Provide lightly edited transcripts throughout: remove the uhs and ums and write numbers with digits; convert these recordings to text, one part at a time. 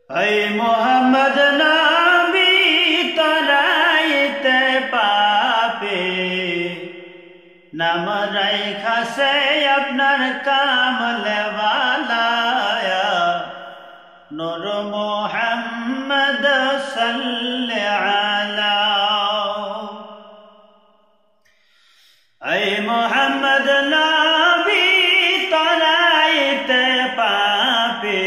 ऐ मोहम्मद नबी तराइते पापे नाम राइखा से আপনার কামলওয়ালায়া নূর মোহাম্মদ সাল্লাল্লাহু আলা ऐ मोहम्मद नबी तराइते पापे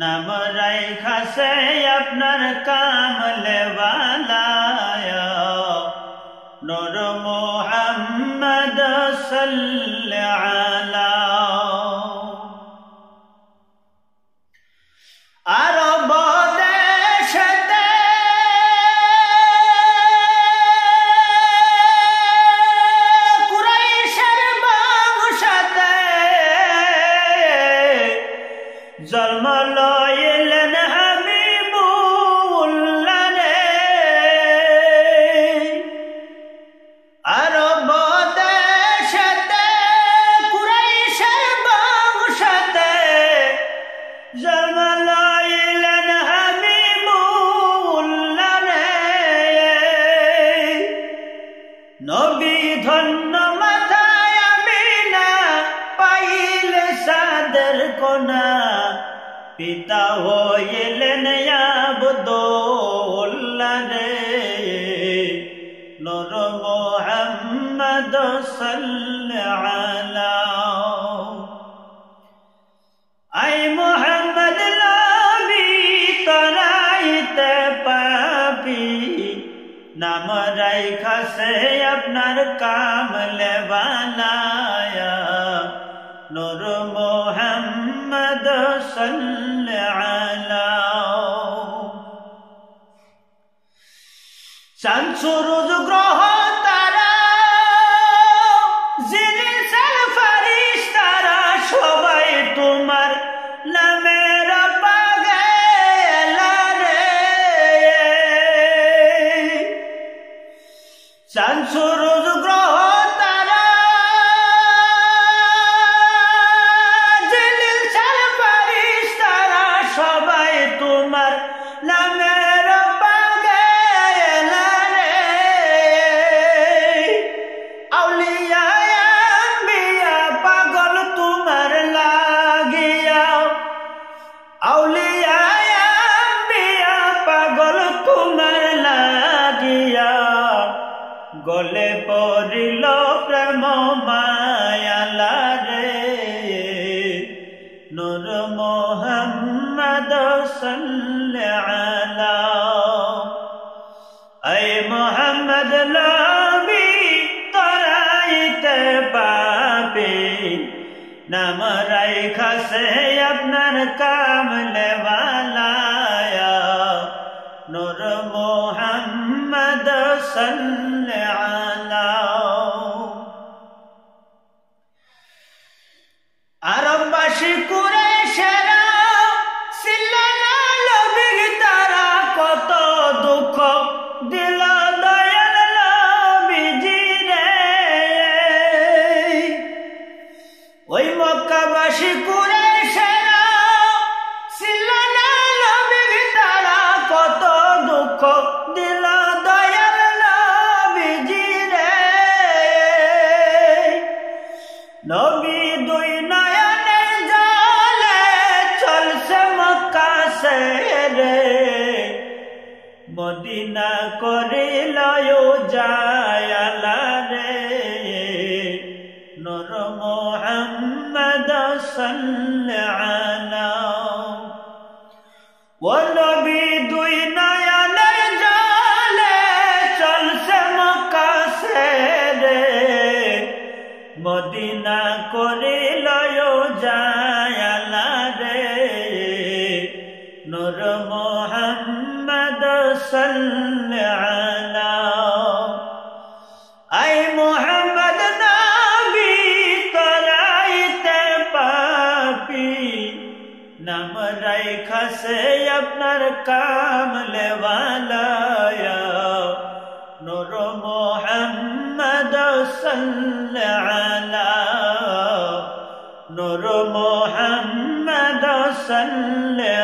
नाम राइखा से আপনার কামলওয়ালায়া নূর মোহাম্মদ সাল্লাল্লাহু আলা আরব দেশেতে কুরাইশের বংশতে জন্ম লইলেন হাবিবুল্লাহ রে আরব দেশেতে কুরাইশের বংশতে জন্ম লইলেন হাবিবুল্লাহ রে নবী ধন্য মাথায় আমিনা পাইলে সাদের কোনা পিতা হইলেন আব্দুল্লাহ রে নূর মোহাম্মদ সাল্লাল্লাহু আলা ऐ मोहम्मद नबी तराइते पापी नाम राइखा से আপনার কামলওয়ালায়া নূর মোহাম্মদ সাল্লাল্লাহু আলা চাঁদ সূরজ গ্রহ তারা জিনিসের ফেরেশতারা সবাই তোমার নামের পাগলা রে চাঁদ সূরজ গ্রহ তারা জিনিসের ফেরেশতারা সবাই তোমার নামের পাগলা রে আউলিয়া আম্বিয়া পাগল তোমার লাগিয়া আউলিয়া আম্বিয়া পাগল তোমার লাগিয়া গলে পড়িল প্রেম মায়ালা রে নূর মোহাম্মদ সাল্লাল্লাহু আলা ऐ मोहम्मद नबी तराइते पापे नाम राइखा से আপনার কামলওয়ালায়া নূর মোহাম্মদ সাল্লাল্লাহু আলা আরববাসী কুরাইশেরা সিল্লানা নবী তারা কত দুঃখ দিল দয়াল নবীজি রে ওই মক্কাবাসী কুরাইশেরা সিল্লানা নবী তারা কত দুঃখ দিল দয়াল নবীজি রে নবী দুই নয়নে জলে চলছে মক্কা ছেড়ে মদিনা করিল জায়ালা রে নূর মোহাম্মদ সাল্লাল্লাহু আলা ও নবী দুই নয়নে জলে চলছে মক্কা ছেড়ে মদিনা করিল জায়ালা রে নূর মোহাম্মদ সাল্লাল্লাহু আলা ऐ मोहम्मद नबी तराइते पापी नाम राइखा से আপনার কামলওয়ালায়া নূর মোহাম্মদ সাল্লাল্লাহু আলা নূর মোহাম্মদ সাল্লাল্লাহু